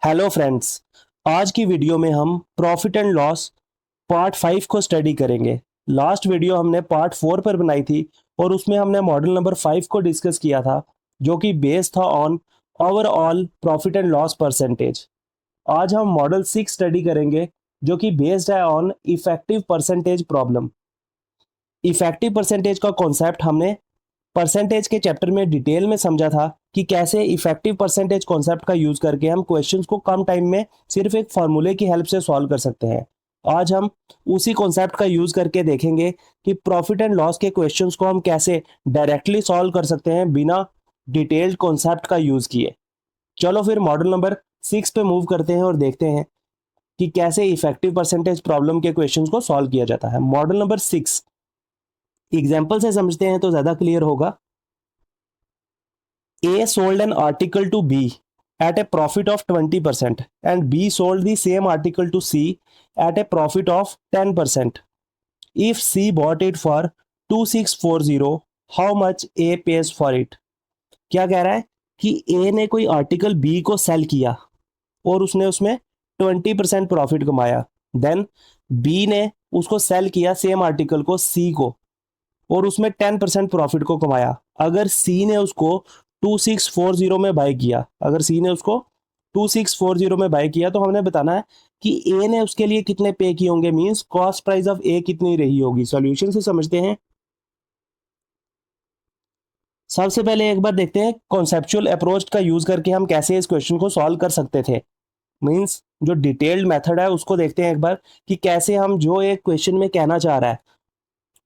Hello friends. आज की video में हम प्रॉफिट एंड लॉस पार्ट 5 को स्टडी करेंगे। लास्ट वीडियो हमने पार्ट 4 पर बनाई थी और उसमें हमने मॉडल नंबर 5 को डिस्कस किया था, जो कि बेस्ड था on overall profit and loss percentage. आज हम मॉडल 6 स्टडी करेंगे, जो कि बेस्ड है on effective percentage problem. Effective percentage का कॉन्सेप्ट हमने परसेंटेज के चैप्टर में डिटेल में समझा था कि कैसे इफेक्टिव परसेंटेज कॉन्सेप्ट का यूज करके हम क्वेश्चंस को कम टाइम में सिर्फ एक फार्मूले की हेल्प से सॉल्व कर सकते हैं। आज हम उसी कॉन्सेप्ट का यूज करके देखेंगे कि प्रॉफिट एंड लॉस के क्वेश्चंस को हम कैसे डायरेक्टली सॉल्व कर सकते हैं बिना डिटेल्ड कॉन्सेप्ट का यूज किए। चलो फिर मॉडल नंबर 6 पे मूव करते हैं और देखते हैं कि कैसे इफेक्टिव परसेंटेज प्रॉब्लम के क्वेश्चंस को सॉल्व किया जाता है। मॉडल नंबर 6 एग्जाम्पल से समझते हैं तो ज्यादा क्लियर होगा। A sold an article to B at a profit of 20% and B sold the same article to C at a profit of 10%. If C bought it for 2640, how much A pays for it? क्या कह रहा है कि A ने कोई article B को cell किया और उसने उसमें 20% प्रॉफिट कमाया। देन B ने उसको सेल किया सेम आर्टिकल को C को और उसमें 10% प्रॉफिट को कमाया। अगर सी ने उसको 2640 में बाय किया, अगर सी ने उसको 2640 में बाय किया, तो हमने बताना है कि ए ने उसके लिए कितने पे किए होंगे, means cost price of A कितनी रही होगी। सॉल्यूशन से समझते हैं। सबसे पहले एक बार देखते हैं कॉन्सेप्चुअल अप्रोच का यूज करके हम कैसे इस क्वेश्चन को सॉल्व कर सकते थे। मींस जो डिटेल्ड मेथड है उसको देखते हैं एक बार कि कैसे हम जो एक क्वेश्चन में कहना चाह रहा है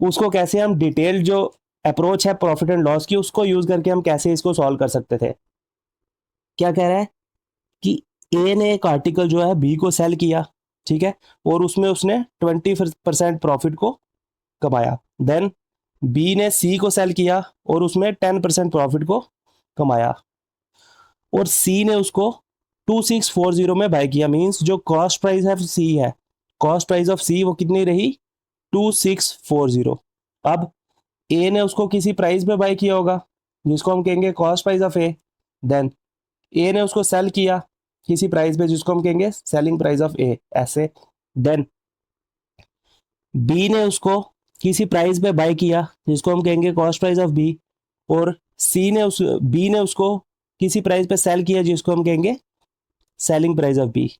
उसको कैसे हम डिटेल्ड जो अप्रोच है प्रॉफिट एंड लॉस की उसको यूज करके हम कैसे इसको सॉल्व कर सकते थे। क्या कह रहा है कि ए ने एक आर्टिकल जो है बी को सेल किया, ठीक है, और उसमें उसने 20% प्रॉफिट को कमाया। देन बी ने सी को सेल किया और उसमें 10% प्रॉफिट को कमाया और सी ने उसको 2640 में बाय किया। मींस जो कॉस्ट प्राइस है सी है, कॉस्ट प्राइस ऑफ सी वो कितनी रही, 2640। अब ए ने उसको किसी प्राइस पे बाय किया होगा जिसको हम कहेंगे cost price of A. Then A ने उसको सेल किया किसी प्राइस पे जिसको हम कहेंगे सेलिंग प्राइस ऑफ ए, ऐसे। देन बी ने उसको किसी प्राइस पे बाय किया जिसको हम कहेंगे कॉस्ट प्राइस ऑफ बी और बी ने उसको किसी प्राइस पे सेल किया जिसको हम कहेंगे सेलिंग प्राइस ऑफ बी।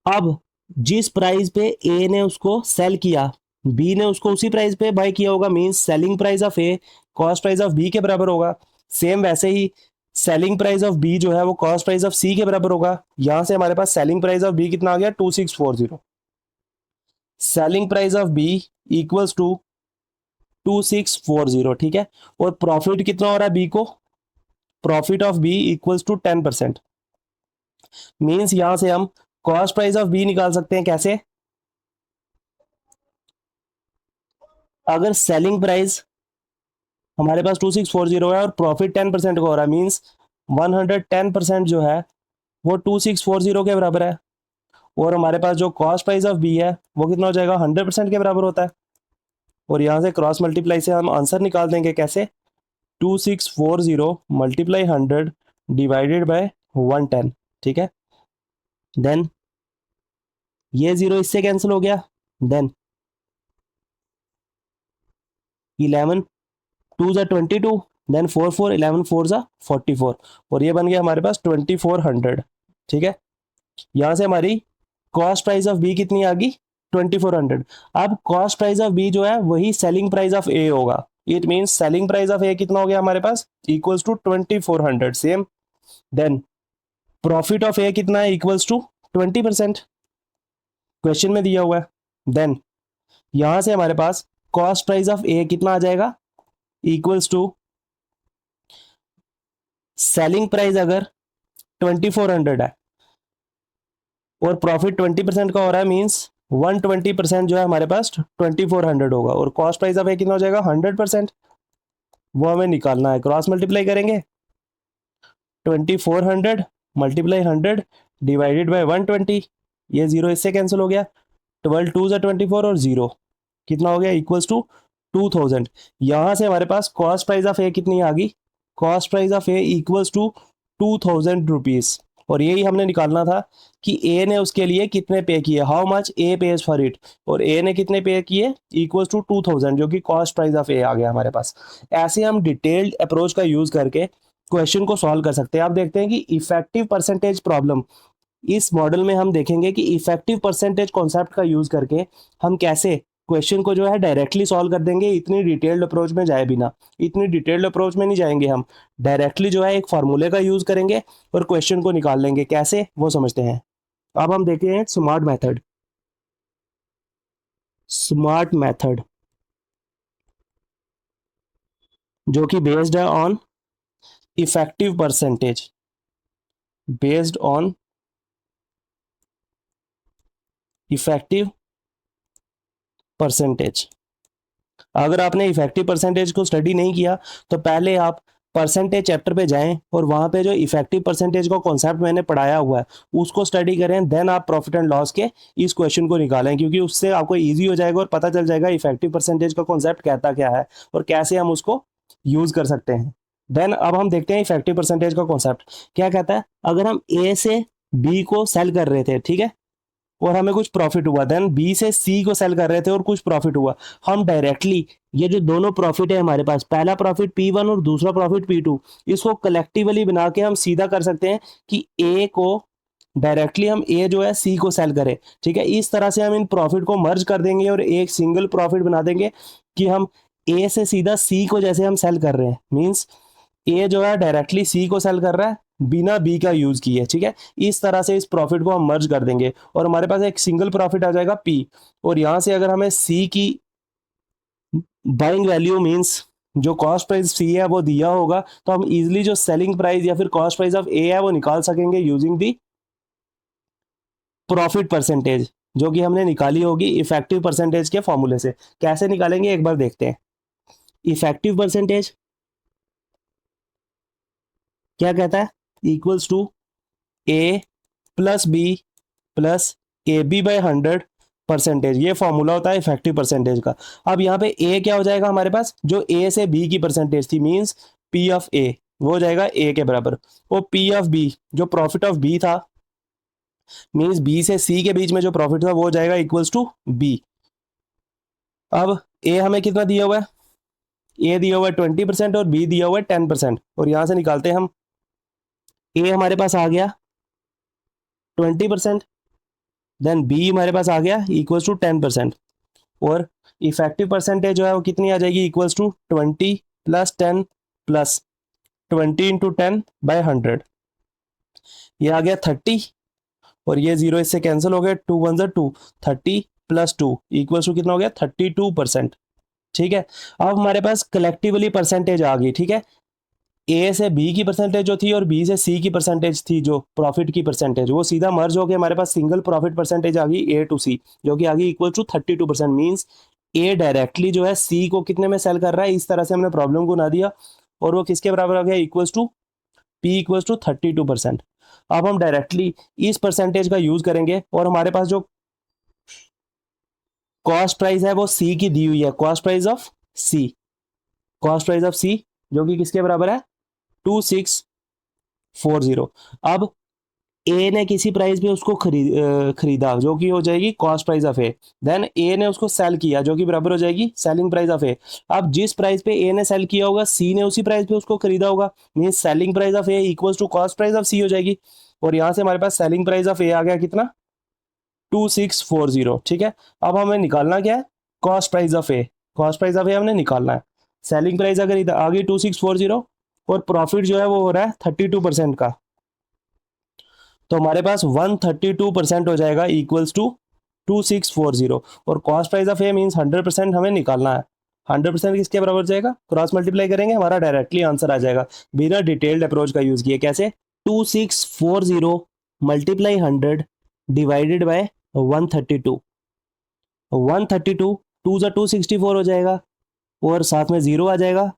अब जिस प्राइस पे ए ने उसको सेल किया बी ने उसको उसी प्राइस पे बाय किया होगा, means selling price of A cost price of B के बराबर होगा। सेम वैसे ही सेलिंग प्राइस ऑफ बी जो है वो कॉस्ट प्राइस ऑफ सी के बराबर होगा। यहां से हमारे पास सेलिंग प्राइस ऑफ बी कितना आ गया, 2640। Selling price of B equals to 2640, ठीक है। और प्रॉफिट कितना हो रहा है बी को, profit of B equals to 10%। Means यहां से हम कॉस्ट प्राइस ऑफ बी निकाल सकते हैं कैसे, अगर सेलिंग प्राइस हमारे पास 2640 है और प्रॉफिट 10% का हो रहा है, मींस 110% जो है वो 2640 के बराबर है। और हमारे पास जो कॉस्ट प्राइस ऑफ बी है वो कितना हो जाएगा, 100% के बराबर होता है। और यहाँ से क्रॉस मल्टीप्लाई से हम आंसर निकाल देंगे कैसे, 2640 मल्टीप्लाई 100 डिवाइडेड बाय 110, ठीक है। देन ये जीरो इससे कैंसिल हो गया। देन 11 टू ज़ा 22, देन 4 11 4 ज़ा 44 और ये बन गया हमारे पास 2400, ठीक है। यहाँ से हमारी कॉस्ट प्राइस ऑफ बी कितनी आ गई, 2400। अब कॉस्ट प्राइस ऑफ बी जो है वही सेलिंग प्राइस ऑफ ए होगा। It means selling price of A कितना हो गया हमारे पास, equals to 2400, same. Then profit of A कितना है, इक्वल्स टू 20%, क्वेश्चन में दिया हुआ है। देन यहां से हमारे पास कॉस्ट प्राइस ऑफ ए कितना आ जाएगा, इक्वल्स टू सेलिंग प्राइस अगर 2400 है और प्रॉफिट 20% का हो रहा है, मींस 120% जो है हमारे पास 2400 होगा और कॉस्ट प्राइस ऑफ ए कितना हो जाएगा, 100%। वो हमें निकालना है, क्रॉस मल्टीप्लाई करेंगे, 2400 मल्टीप्लाई 100 डिवाइडेड बाय 120, ये जीरो इससे कैंसिल हो गया, 12 2 24 और जीरो कितना हो गया, इक्वल्स टू 2000। यहां से हमारे पास कॉस्ट प्राइस ऑफ ए कितनी आ गई, cost price of A equals to 2000 rupees और यही हमने निकालना था कि ए ने उसके लिए कितने पे किए, how much A page for it, और ए ने कितने पे किए इक्वल्स टू 2000, जो कि कॉस्ट प्राइस ऑफ ए आ गया हमारे पास। ऐसे हम डिटेल्ड अप्रोच का यूज करके क्वेश्चन को सॉल्व कर सकते हैं। आप देखते हैं कि इफेक्टिव परसेंटेज प्रॉब्लम, इस मॉडल में हम देखेंगे कि इफेक्टिव परसेंटेज कॉन्सेप्ट का यूज करके हम कैसे क्वेश्चन को जो है डायरेक्टली सॉल्व कर देंगे, इतनी डिटेल्ड अप्रोच में जाए बिना। इतनी डिटेल्ड अप्रोच में नहीं जाएंगे हम, डायरेक्टली जो है एक फार्मूले का यूज करेंगे और क्वेश्चन को निकाल लेंगे। कैसे, वो समझते हैं। अब हम देखते हैं स्मार्ट मेथड। स्मार्ट मेथड जो कि बेस्ड है on effective percentage, based on effective percentage. अगर आपने इफेक्टिव परसेंटेज को स्टडी नहीं किया तो पहले आप परसेंटेज चैप्टर पे जाएं और वहां पे जो इफेक्टिव परसेंटेज का कॉन्सेप्ट मैंने पढ़ाया हुआ है उसको स्टडी करें, देन आप प्रॉफिट एंड लॉस के इस क्वेश्चन को निकालें, क्योंकि उससे आपको इजी हो जाएगा और पता चल जाएगा इफेक्टिव परसेंटेज का कॉन्सेप्ट कहता क्या है और कैसे हम उसको यूज कर सकते हैं। देन अब हम देखते हैं इफेक्टिव परसेंटेज का कॉन्सेप्ट क्या कहता है। अगर हम ए से बी को सेल कर रहे थे, ठीक है, और हमें कुछ प्रॉफिट हुआ, देन बी से सी को सेल कर रहे थे और कुछ प्रॉफिट हुआ, हम डायरेक्टली ये जो दोनों प्रॉफिट है हमारे पास, पहला प्रॉफिट P1 और दूसरा प्रॉफिट P2, इसको कलेक्टिवली बना के हम सीधा कर सकते हैं कि ए को डायरेक्टली हम ए जो है सी को सेल करें। ठीक है, इस तरह से हम इन प्रॉफिट को मर्ज कर देंगे और एक सिंगल प्रॉफिट बना देंगे कि हम ए से सीधा सी को जैसे हम सेल कर रहे हैं, मीन्स ए जो है डायरेक्टली सी को सेल कर रहा है बिना बी का यूज किए। ठीक है, इस तरह से इस प्रॉफिट को हम मर्ज कर देंगे और हमारे पास एक सिंगल प्रॉफिट आ जाएगा पी। और यहां से अगर हमें सी की बाइंग वैल्यू मींस जो कॉस्ट प्राइस सी है वो दिया होगा, तो हम इजीली जो सेलिंग प्राइस या फिर कॉस्ट प्राइस ऑफ ए है वो निकाल सकेंगे यूजिंग दी प्रॉफिट परसेंटेज, जो कि हमने निकाली होगी इफेक्टिव परसेंटेज के फॉर्मूले से। कैसे निकालेंगे एक बार देखते हैं। इफेक्टिव परसेंटेज क्या कहता है, equals to A plus B plus A B by 100%। ये फॉर्मूला होता है इफेक्टिव परसेंटेज का। अब यहाँ पे ए क्या हो जाएगा हमारे पास, जो ए से बी की परसेंटेज थी, मींस पी ऑफ ए, वो हो जाएगा ए के बराबर। वो पी ऑफ बी जो प्रॉफिट ऑफ बी था, मींस बी से सी के बीच में जो प्रॉफिट था वो हो जाएगा इक्वल्स टू बी। अब ए हमें कितना दिया हुआ है, ए दिया हुआ है 20% और बी दिया हुआ है 10%, और यहां से निकालते हैं हम। ए हमारे पास आ गया 20%, देन बी हमारे पास आ गया इक्वल्स टू 10%, और इफेक्टिव परसेंटेज जो है वो कितनी आ जाएगी, equals to 20 plus 10 plus 20 into 10 by 100, ये आ गया 30, और ये जीरो इससे कैंसिल हो गया, 2 1 2, 30 प्लस 2 इक्वल्स टू कितना हो गया 32%। ठीक है, अब हमारे पास कलेक्टिवली परसेंटेज आ गई। ठीक है, ए से बी की परसेंटेज जो थी और बी से सी की परसेंटेज थी, जो प्रॉफिट की परसेंटेज, वो सीधा मर्ज होकर हमारे पास सिंगल प्रॉफिट परसेंटेज आ गई ए टू सी, जो कि आ गई equal to 32%। Means A directly जो है सी को कितने में सेल कर रहा है, इस तरह से हमने प्रॉब्लम को ना दिया, और वो किसके बराबर आ गया, equals to P equals to 32%। अब हम डायरेक्टली इस परसेंटेज का यूज करेंगे और हमारे पास जो कॉस्ट प्राइस है वो सी की दी हुई है, cost price of C, cost price of C जो कि किसके बराबर है 2640। अब ए ने किसी प्राइस पे उसको खरीदा जो कि हो जाएगी cost price of A, then A ने उसको सेल किया जो कि बराबर हो जाएगी सेलिंग प्राइस ऑफ ए। अब जिस प्राइस पे ए ने सेल किया होगा सी ने उसी प्राइस पे उसको खरीदा होगा, mean selling price of A equals to cost price of C हो जाएगी, और यहां से हमारे पास सेलिंग प्राइस ऑफ ए आ गया कितना 2640। ठीक है, अब हमें निकालना क्या है, cost price of A, cost price of A हमने निकालना है। सेलिंग प्राइस अगर इधर आ गई 2640 और प्रॉफिट जो है वो हो रहा है 32% का, तो हमारे पास 132% हो जाएगा इक्वल्स टू 2640, और cost price of A means 100% हमें निकालना है। 100% किसके बराबर जाएगा, क्रॉस मल्टीप्लाई करेंगे हमारा डायरेक्टली आंसर आ जाएगा बिना डिटेल्ड अप्रोच का यूज किए। कैसे, 2640 मल्टीप्लाई 100 डिवाइडेड बाय 132, 132 टू ज़ा 264 हो जाएगा, और साथ में जीरो आ जाएगा।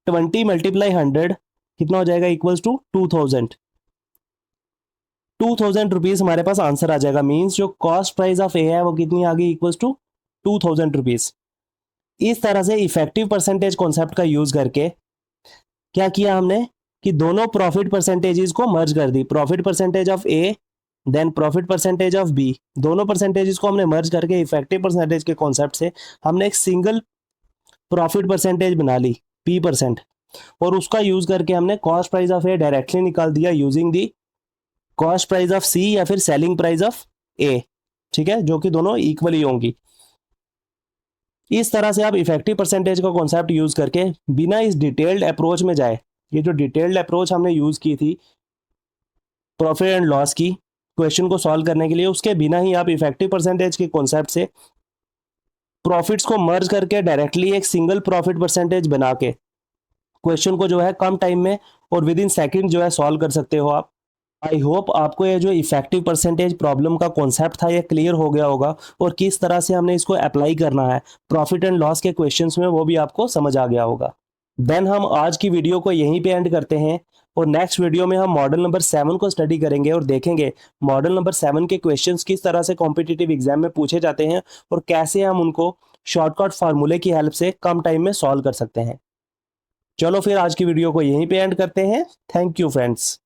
20 मल्टीप्लाई 100 कितना हो जाएगा, इक्वल्स टू 2000, 2000 रुपीज हमारे पास आंसर आ जाएगा। मींस जो कॉस्ट प्राइस ऑफ ए है वो कितनी आ गई, इक्वल्स टू 2000 रुपीज। इस तरह से इफेक्टिव परसेंटेज कॉन्सेप्ट का यूज करके क्या किया हमने, कि दोनों प्रॉफिट परसेंटेजेस को मर्ज कर दी, profit percentage of A then profit percentage of B, दोनों परसेंटेजेस को हमने मर्ज करके इफेक्टिव परसेंटेज के कॉन्सेप्ट से हमने एक सिंगल प्रॉफिट परसेंटेज बना ली P%, और उसका यूज करके हमने cost price of A directly निकाल दिया using the cost price of C या फिर सेलिंग प्राइस ऑफ ए, ठीक है, जो कि दोनों इक्वली होंगी। इस तरह से आप इफेक्टिव परसेंटेज का कॉन्सेप्ट यूज करके बिना इस डिटेल्ड अप्रोच में जाए, ये जो डिटेल्ड अप्रोच हमने यूज की थी प्रॉफिट एंड लॉस की क्वेश्चन को सॉल्व करने के लिए, उसके बिना ही आप इफेक्टिव परसेंटेज के कॉन्सेप्ट से प्रॉफिट्स को मर्ज करके डायरेक्टली एक सिंगल प्रॉफिट परसेंटेज बना के क्वेश्चन को जो है कम टाइम में और विद इन सेकेंड जो है सॉल्व कर सकते हो आप। आई होप आपको ये जो इफेक्टिव परसेंटेज प्रॉब्लम का कॉन्सेप्ट था ये क्लियर हो गया होगा, और किस तरह से हमने इसको अप्लाई करना है प्रॉफिट एंड लॉस के क्वेश्चंस में वो भी आपको समझ आ गया होगा। देन हम आज की वीडियो को यहीं पे एंड करते हैं, और नेक्स्ट वीडियो में हम मॉडल नंबर 7 को स्टडी करेंगे और देखेंगे मॉडल नंबर 7 के क्वेश्चंस किस तरह से कॉम्पिटिटिव एग्जाम में पूछे जाते हैं और कैसे हम उनको शॉर्टकट फार्मूले की हेल्प से कम टाइम में सॉल्व कर सकते हैं। चलो फिर आज की वीडियो को यहीं पे एंड करते हैं। Thank you friends.